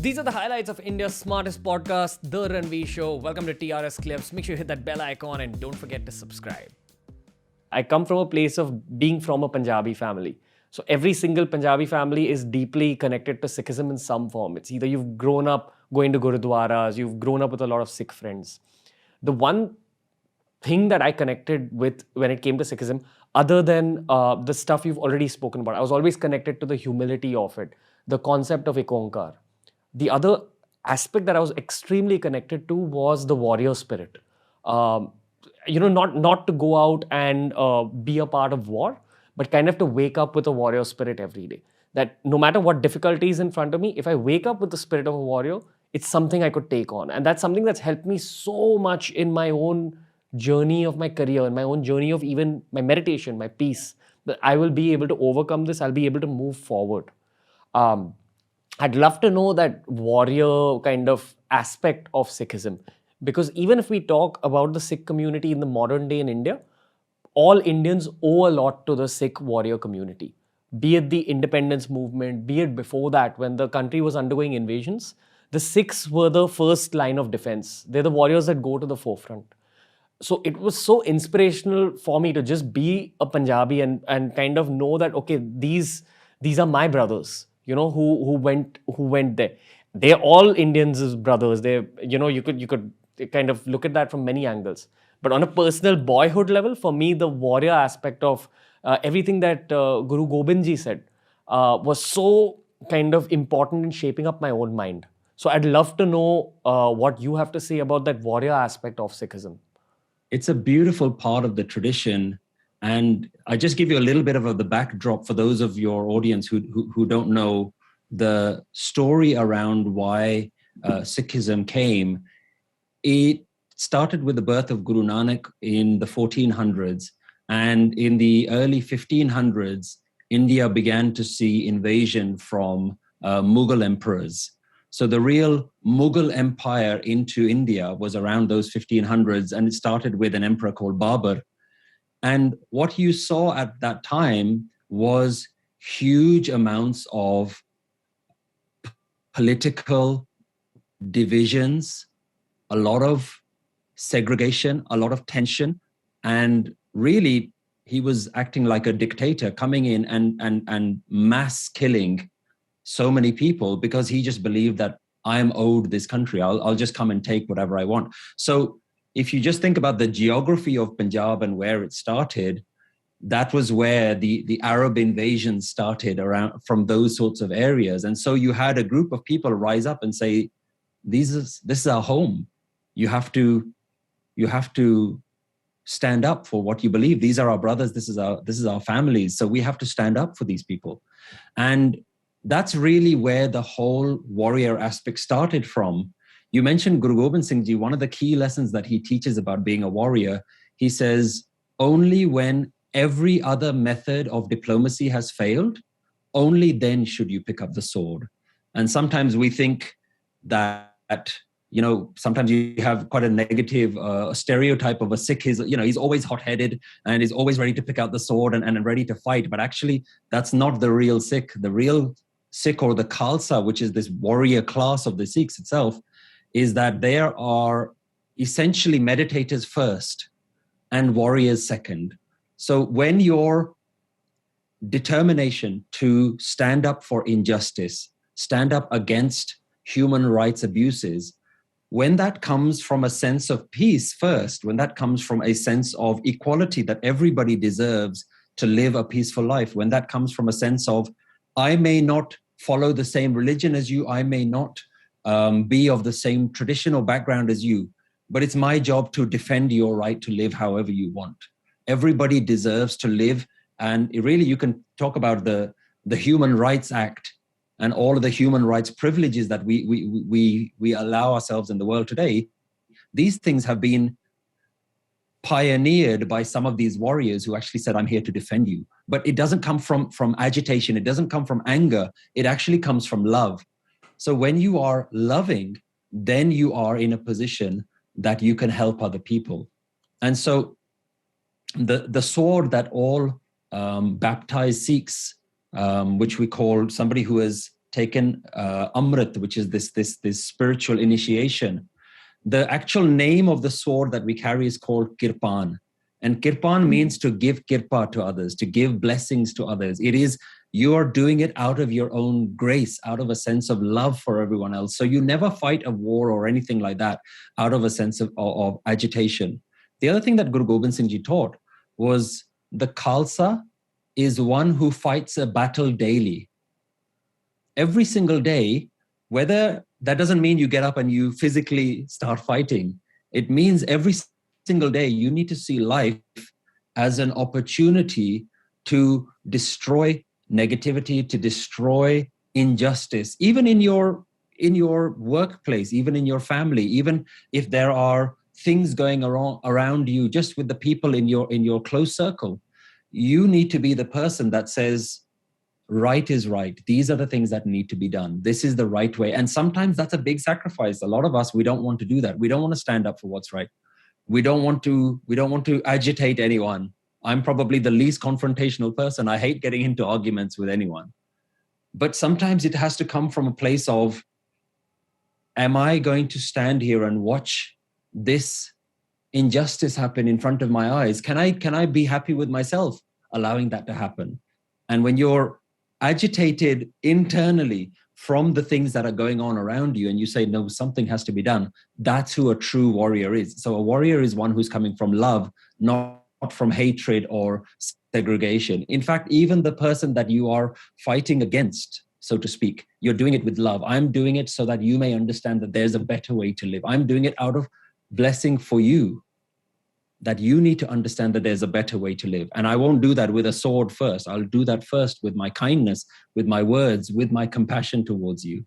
These are the highlights of India's smartest podcast, The Ranveer Show. Welcome to TRS Clips. Make sure you hit that bell icon and don't forget to subscribe. I come from a place of being from a Punjabi family. So every single Punjabi family is deeply connected to Sikhism in some form. It's either you've grown up going to Gurudwaras, you've grown up with a lot of Sikh friends. The one thing that I connected with when it came to Sikhism, other than the stuff you've already spoken about, I was always connected to the humility of it, the concept of Ikonkar. The other aspect that I was extremely connected to was the warrior spirit. Not to go out and be a part of war, but kind of to wake up with a warrior spirit every day. That no matter what difficulty is in front of me, if I wake up with the spirit of a warrior, it's something I could take on. And that's something that's helped me so much in my own journey of my career, in my own journey of even my meditation, my peace, that I will be able to overcome this, I'll be able to move forward. I'd love to know that warrior kind of aspect of Sikhism. Because even if we talk about the Sikh community in the modern day in India, all Indians owe a lot to the Sikh warrior community. Be it the independence movement, be it before that, when the country was undergoing invasions, the Sikhs were the first line of defense. They're the warriors that go to the forefront. So it was so inspirational for me to just be a Punjabi and kind of know that, okay, these are my brothers, who went there. They're all Indians as brothers. You could kind of look at that from many angles. But on a personal boyhood level, for me, the warrior aspect of everything that Guru Gobind Ji said was so kind of important in shaping up my own mind. So I'd love to know what you have to say about that warrior aspect of Sikhism. It's a beautiful part of the tradition. And I just give you a little bit of the backdrop for those of your audience who don't know the story around why Sikhism came. It started with the birth of Guru Nanak in the 1400s. And in the early 1500s, India began to see invasion from Mughal emperors. So the real Mughal empire into India was around those 1500s, and it started with an emperor called Babur. And what you saw at that time was huge amounts of political divisions, a lot of segregation, a lot of tension. And really, he was acting like a dictator, coming in and mass killing so many people because he just believed that I am owed this country. I'll just come and take whatever I want. So if you just think about the geography of Punjab and where it started, that was where the Arab invasion started around from those sorts of areas. And so you had a group of people rise up and say, this is our home. You have to stand up for what you believe. These are our brothers. This is our families. So we have to stand up for these people. And that's really where the whole warrior aspect started from. You mentioned Guru Gobind Singh Ji. One of the key lessons that he teaches about being a warrior, he says, only when every other method of diplomacy has failed, only then should you pick up the sword. And sometimes we think that, sometimes you have quite a negative stereotype of a Sikh. He's always hot-headed and he's always ready to pick out the sword and ready to fight. But actually, that's not the real Sikh. The real Sikh, or the Khalsa, which is this warrior class of the Sikhs itself, is that there are essentially meditators first and warriors second. So when your determination to stand up for injustice, stand up against human rights abuses, when that comes from a sense of peace first, when that comes from a sense of equality that everybody deserves to live a peaceful life, when that comes from a sense of, I may not follow the same religion as you, I may not be of the same traditional background as you, but it's my job to defend your right to live however you want. Everybody deserves to live. And really, you can talk about the Human Rights Act and all of the human rights privileges that we allow ourselves in the world today. These things have been pioneered by some of these warriors who actually said, I'm here to defend you. But it doesn't come from agitation. It doesn't come from anger. It actually comes from love. So when you are loving, then you are in a position that you can help other people. And so the sword that all baptized Sikhs, which we call somebody who has taken Amrit, which is this spiritual initiation. The actual name of the sword that we carry is called Kirpan. And Kirpan means to give kirpa to others, to give blessings to others. It is, you are doing it out of your own grace, out of a sense of love for everyone else. So you never fight a war or anything like that out of a sense of agitation. The other thing that Guru Gobind Singh Ji taught was the Khalsa is one who fights a battle daily. Every single day, whether that doesn't mean you get up and you physically start fighting. It means every single day you need to see life as an opportunity to destroy negativity, to destroy injustice, even in your workplace, even in your family, even if there are things going around you, just with the people in your close circle. You need to be the person that says, right is right. These are the things that need to be done. This is the right way. And sometimes that's a big sacrifice. A lot of us, we don't want to do that. We don't want to stand up for what's right. We don't want to agitate anyone. I'm probably the least confrontational person. I hate getting into arguments with anyone. But sometimes it has to come from a place of, am I going to stand here and watch this injustice happen in front of my eyes? Can I be happy with myself allowing that to happen? And when you're agitated internally from the things that are going on around you and you say, no, something has to be done, that's who a true warrior is. So a warrior is one who's coming from love, not from hatred or segregation. In fact, even the person that you are fighting against, so to speak, you're doing it with love. I'm doing it so that you may understand that there's a better way to live. I'm doing it out of blessing for you, that you need to understand that there's a better way to live. And I won't do that with a sword first. I'll do that first with my kindness, with my words, with my compassion towards you.